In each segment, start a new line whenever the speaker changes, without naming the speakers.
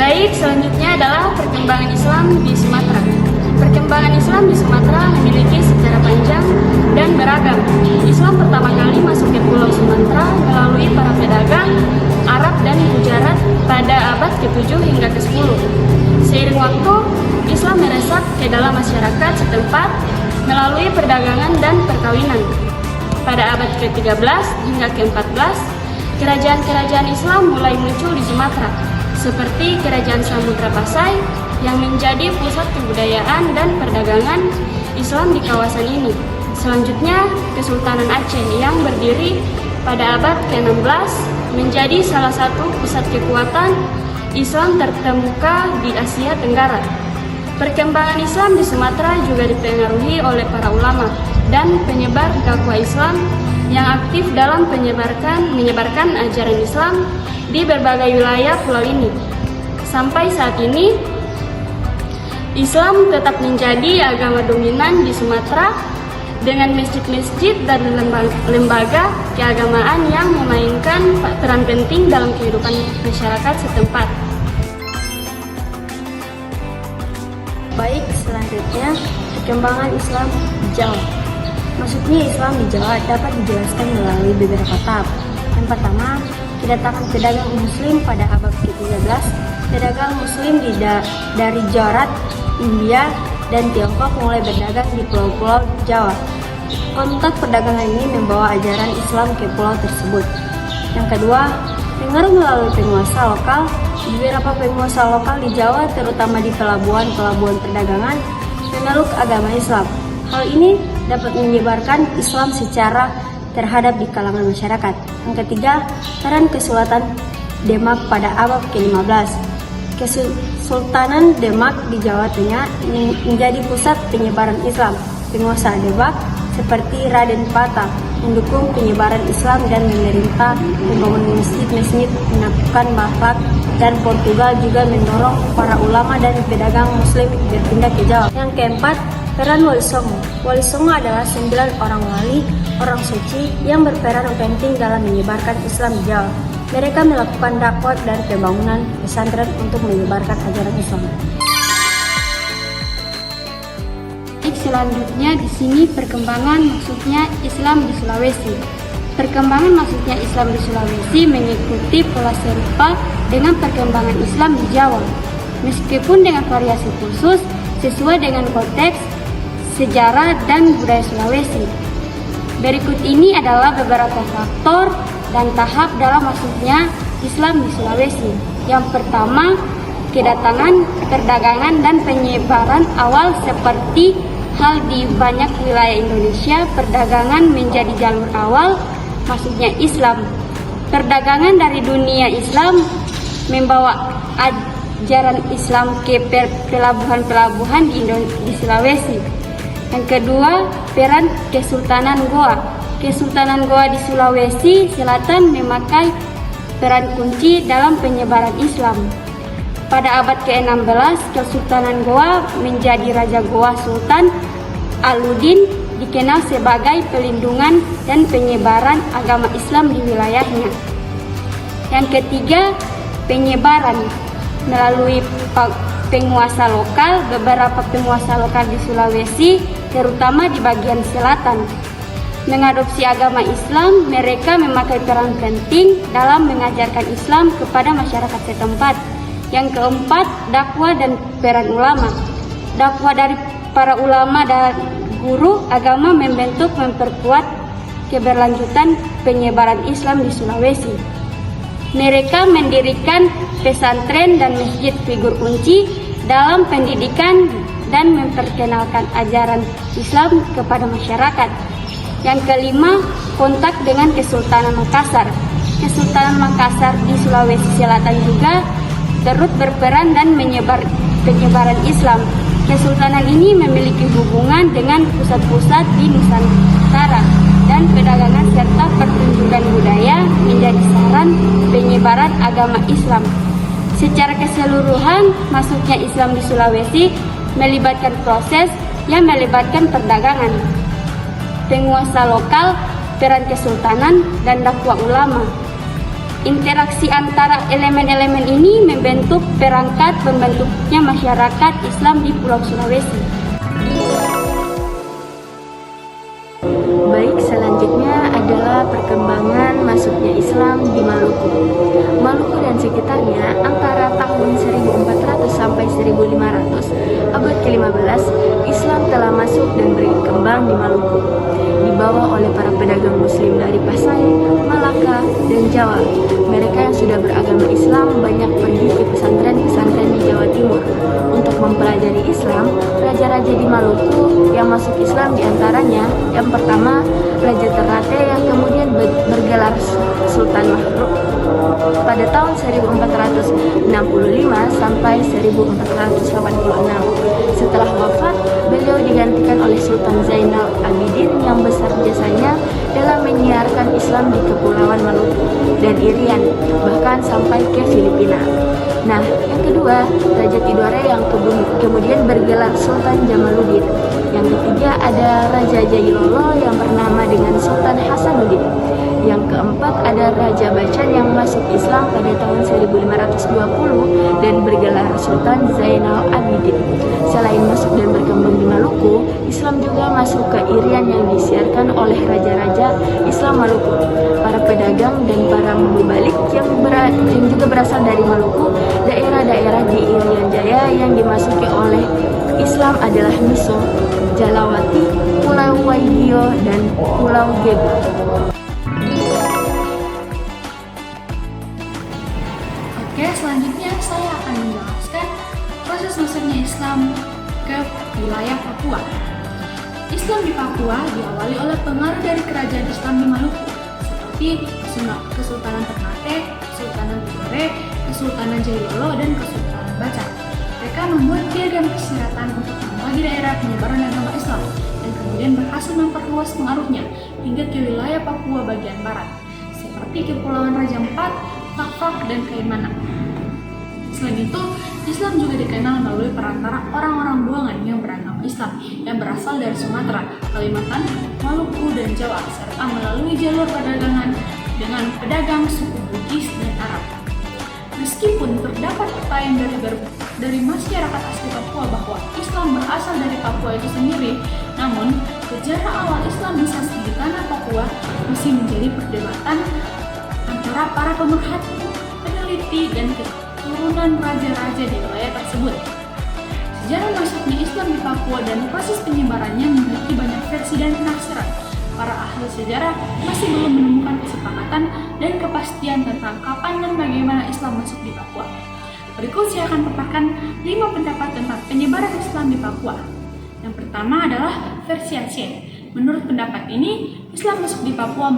Baik, selanjutnya adalah perkembangan Islam di Sumatera. Perkembangan Islam di Sumatera memiliki sejarah panjang dan beragam. Islam pertama kali masuk ke Pulau Sumatera melalui para pedagang Arab dan Gujarat pada abad ke-7 hingga ke-10. Seiring waktu, Islam meresap ke dalam masyarakat setempat melalui perdagangan dan perkawinan. Pada abad ke-13 hingga ke-14, kerajaan-kerajaan Islam mulai muncul di Sumatera, seperti Kerajaan Samudra Pasai yang menjadi pusat kebudayaan dan perdagangan Islam di kawasan ini. Selanjutnya, Kesultanan Aceh yang berdiri pada abad ke-16 menjadi salah satu pusat kekuatan Islam terkemuka di Asia Tenggara. Perkembangan Islam di Sumatera juga dipengaruhi oleh para ulama dan penyebar dakwah Islam yang aktif dalam menyebarkan ajaran Islam di berbagai wilayah pulau ini. Sampai saat ini, Islam tetap menjadi agama dominan di Sumatera dengan masjid-masjid dan lembaga keagamaan yang memainkan peran penting dalam kehidupan masyarakat setempat.
Baik, selanjutnya perkembangan Islam di Jawa. Maksudnya Islam di Jawa dapat dijelaskan melalui beberapa tahap. Yang pertama, kedatangan pedagang Muslim pada abad ke-13. Pedagang Muslim dari Jawa, India, dan Tiongkok mulai berdagang di pulau-pulau Jawa. Kontak perdagangan ini membawa ajaran Islam ke pulau tersebut. Yang kedua, pengaruh melalui penguasa lokal. Beberapa penguasa lokal di Jawa, terutama di pelabuhan-pelabuhan perdagangan, memeluk agama Islam. Hal ini dapat menyebarkan Islam secara terhadap di kalangan masyarakat. Yang ketiga, peran Kesultanan Demak pada abad ke-15. Kesultanan Demak di Jawa Tengah menjadi pusat penyebaran Islam. Penguasa Demak seperti Raden Patah mendukung penyebaran Islam dan memerintah membangun masjid-masjid, menaklukkan Batak, dan Portugal juga mendorong para ulama dan pedagang Muslim berpindah ke Jawa. Yang keempat, peran Wali Songo. Wali Songo adalah 9 orang wali, orang suci yang berperan penting dalam menyebarkan Islam di Jawa. Mereka melakukan dakwah dan pembangunan pesantren untuk menyebarkan ajaran Islam.
Selanjutnya di sini perkembangan maksudnya Islam di Sulawesi. Perkembangan maksudnya Islam di Sulawesi mengikuti pola serupa dengan perkembangan Islam di Jawa, meskipun dengan variasi khusus sesuai dengan konteks, sejarah, dan budaya Sulawesi. Berikut ini adalah beberapa faktor dan tahap dalam masuknya Islam di Sulawesi. Yang pertama, kedatangan, perdagangan, dan penyebaran awal seperti hal di banyak wilayah Indonesia, perdagangan menjadi jalur awal masuknya Islam. Perdagangan dari dunia Islam membawa ajaran Islam ke pelabuhan-pelabuhan di Sulawesi. Yang kedua, peran Kesultanan Goa. Kesultanan Goa di Sulawesi Selatan memakai peran kunci dalam penyebaran Islam. Pada abad ke-16, Kesultanan Goa menjadi Raja Goa Sultan Alauddin, dikenal sebagai pelindungan dan penyebaran agama Islam di wilayahnya. Yang ketiga, penyebaran melalui penguasa lokal. Beberapa penguasa lokal di Sulawesi, terutama di bagian selatan, mengadopsi agama Islam. Mereka memakai peran penting dalam mengajarkan Islam kepada masyarakat setempat. Yang keempat, dakwah dan peran ulama. Dakwah dari para ulama dan guru agama memperkuat keberlanjutan penyebaran Islam di Sulawesi. Mereka mendirikan pesantren dan masjid figur kunci dalam pendidikan dan memperkenalkan ajaran Islam kepada masyarakat. Yang kelima, kontak dengan Kesultanan Makassar. Kesultanan Makassar di Sulawesi Selatan juga turut berperan dan penyebaran Islam. Kesultanan ini memiliki hubungan dengan pusat-pusat di Nusantara dan perdagangan serta pertunjukan budaya menjadi saran penyebaran agama Islam. Secara keseluruhan, masuknya Islam di Sulawesi melibatkan proses yang melibatkan perdagangan, penguasa lokal, peran kesultanan, dan dakwah ulama. Interaksi antara elemen-elemen ini membentuk perangkat pembentuknya masyarakat Islam di Pulau Sulawesi.
Baik, selanjutnya adalah perkembangan masuknya Islam di Maluku. Maluku dan sekitarnya antara tahun 1400 sampai 1500, abad ke-15, Islam telah masuk dan berkembang di Maluku. Dibawa oleh para pedagang muslim dari Pasai, Malaka, dan Jawa. Mereka yang sudah beragama Islam banyak pergi ke pesantren-pesantren di Jawa Timur untuk mempelajari Islam. Raja-raja di Maluku yang masuk Islam diantaranya yang pertama Raja Ternate yang kemudian bergelar Sultan Mahruk pada tahun 1465 sampai 1486. Setelah wafat, beliau digantikan oleh Sultan Zainal Abidin yang besar jasanya dalam menyiarkan Islam di Kepulauan Maluku dan Irian, bahkan sampai ke Filipina. Nah, yang kedua, Raja Tidore yang kemudian bergelar Sultan Jamaluddin. Yang ketiga ada Raja Jailolo yang bernama dengan Sultan Hasanuddin. Yang keempat ada Raja Bacan yang masuk Islam pada tahun 1520 dan bergelar Sultan Zainal Abidin. Selain masuk dan berkembang di Maluku, Islam juga masuk ke Irian yang disiarkan oleh raja-raja Islam Maluku. Para pedagang dan para mubalik yang juga berasal dari Maluku, daerah-daerah di Irian Jaya yang dimasuki oleh Islam adalah Miso, Jalawati, Pulau Waidio, dan Pulau Gebo.
Oke, selanjutnya saya akan menjelaskan proses masuknya Islam ke wilayah Papua. Islam di Papua diawali oleh pengaruh dari kerajaan Islam di Maluku, seperti Kesultanan Ternate, Kesultanan Tidore, Kesultanan Jailolo, dan Kesultanan Bacan. Mereka membuat piagam persyaratan untuk membagi daerah penyebaran agama Islam dan kemudian berhasil memperluas pengaruhnya hingga ke wilayah Papua bagian barat, seperti Kepulauan Raja Ampat, Fak-Fak, dan Kaimana. Selain itu, Islam juga dikenal melalui perantara orang-orang buangan yang beragama Islam yang berasal dari Sumatera, Kalimantan, Maluku, dan Jawa, serta melalui jalur perdagangan dengan pedagang suku Bugis dan Arab. Meskipun terdapat pertanyaan dari masyarakat asli Papua bahwa Islam berasal dari Papua itu sendiri, namun sejarah awal Islamisasi di tanah Papua masih menjadi perdebatan antara para pemerhati, peneliti, dan keturunan raja-raja di wilayah tersebut. Sejarah masuknya Islam di Papua dan proses penyebarannya memiliki banyak versi dan penafsiran. Para ahli sejarah masih belum menemukan kesepakatan dan kepastian tentang kapan dan bagaimana Islam masuk di Papua. Berikut saya akan paparkan 5 pendapat tentang penyebaran Islam di Papua. Yang pertama adalah versi Aceh. Menurut pendapat ini, Islam masuk di Papua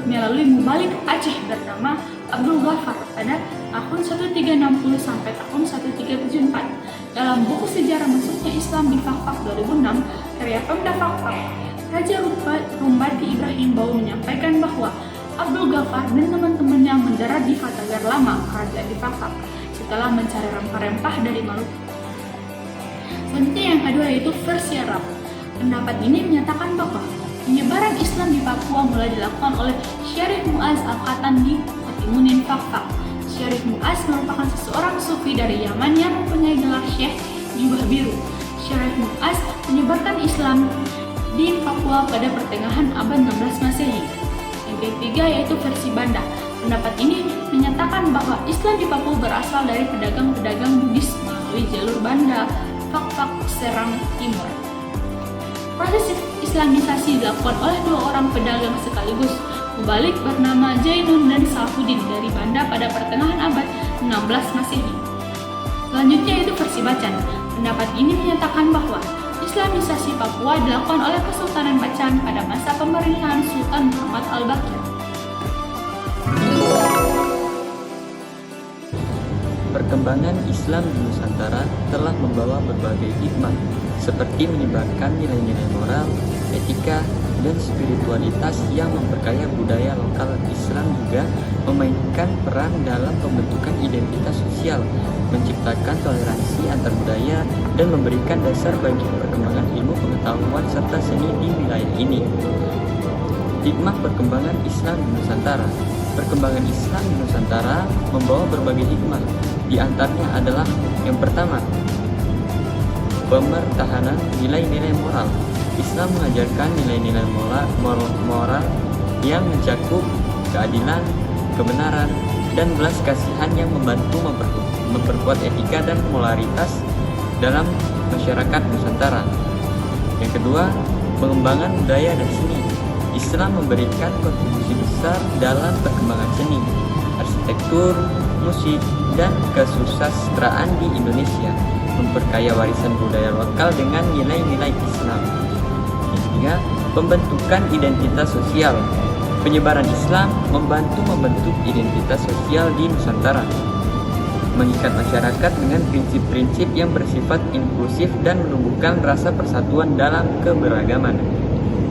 melalui mubalik Aceh bernama Abdul Ghaffar pada tahun 1360 sampai tahun 1374. Dalam buku sejarah masuknya Islam di Fak-Fak 2006, karya Pemda Fak-Fak, Raja Rumbati Ibrahim Bau menyampaikan bahwa Abdul Ghaffar dan teman-temannya mendarat di Fatagar Lama, kerajaan di Fak-Fak, setelah mencari rempah-rempah dari Maluku. Selanjutnya yang kedua yaitu versi Arab. Pendapat ini menyatakan bahwa penyebaran Islam di Papua mulai dilakukan oleh Syarif Mu'az Al-Khatan di Katimunin Fak-Fak. Syarif Mu'az merupakan seseorang sufi dari Yaman yang mempunyai gelar Syekh Jubah Biru. Syarif Mu'az menyebarkan Islam di Papua pada pertengahan abad 16 Masehi. Yang ketiga yaitu versi Banda. Pendapat ini menyatakan bahwa Islam di Papua berasal dari pedagang-pedagang Bugis melalui jalur Banda, Fak-Fak, Serang Timur. Proses Islamisasi dilakukan oleh 2 orang pedagang sekaligus mubalik bernama Jainun dan Salahuddin dari Banda pada pertengahan abad 16 Masehi. Selanjutnya yaitu versi Bacan. Pendapat ini menyatakan bahwa Islamisasi Papua dilakukan oleh Kesultanan Bacan pada masa pemerintahan Sultan Muhammad Al-Baqir.
Perkembangan Islam di Nusantara telah membawa berbagai hikmah, seperti menyebarkan nilai-nilai moral, etika, dan spiritualitas yang memperkaya budaya lokal. Islam juga memainkan peran dalam pembentukan identitas sosial, menciptakan toleransi antar budaya, dan memberikan dasar bagi perkembangan ilmu pengetahuan serta seni di wilayah ini. Hikmah perkembangan Islam di Nusantara. perkembangan Islam di Nusantara membawa berbagai hikmah. Di antaranya adalah yang pertama, pemertahanan nilai-nilai moral. Islam mengajarkan nilai-nilai moral yang mencakup keadilan, kebenaran, dan belas kasihan yang membantu memperkuat etika dan moralitas dalam masyarakat Nusantara. Yang kedua, pengembangan budaya dan seni. Islam memberikan kontribusi besar dalam perkembangan seni, arsitektur, musik, dan kesusastraan di Indonesia, memperkaya warisan budaya lokal dengan nilai-nilai Islam. Yang ketiga, pembentukan identitas sosial. Penyebaran Islam membantu membentuk identitas sosial di Nusantara, mengikat masyarakat dengan prinsip-prinsip yang bersifat inklusif dan menumbuhkan rasa persatuan dalam keberagaman.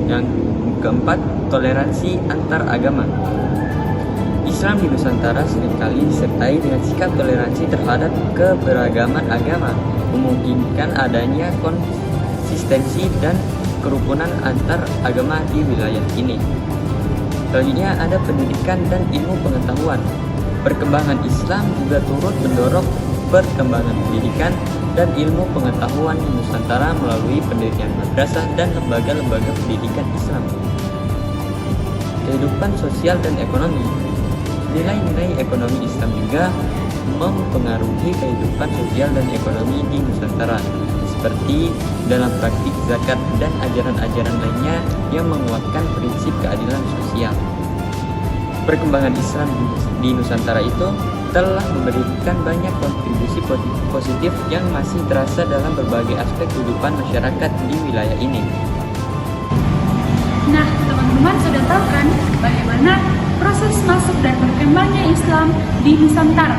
Yang keempat, toleransi antar agama. Islam di Nusantara seringkali disertai dengan sikap toleransi terhadap keberagaman agama, memungkinkan adanya konsistensi dan kerukunan antar agama di wilayah ini. Selanjutnya ada pendidikan dan ilmu pengetahuan. Perkembangan Islam juga turut mendorong perkembangan pendidikan dan ilmu pengetahuan di Nusantara melalui pendirian madrasah dan lembaga-lembaga pendidikan Islam. Kehidupan sosial dan ekonomi. Nilai-nilai ekonomi Islam juga mempengaruhi kehidupan sosial dan ekonomi di Nusantara, seperti dalam praktik zakat dan ajaran-ajaran lainnya yang menguatkan prinsip keadilan sosial. Perkembangan Islam di Nusantara itu telah memberikan banyak kontribusi positif yang masih terasa dalam berbagai aspek kehidupan masyarakat di wilayah ini.
Nah, teman-teman sudah tahu kan bagaimana proses masuk dan berkembangnya Islam di Nusantara?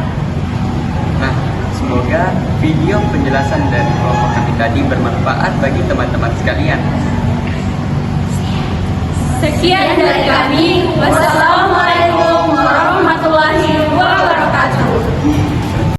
Nah, semoga video penjelasan dari kelompok kami tadi bermanfaat bagi teman-teman sekalian.
Sekian dari kami. Wassalamualaikum warahmatullahi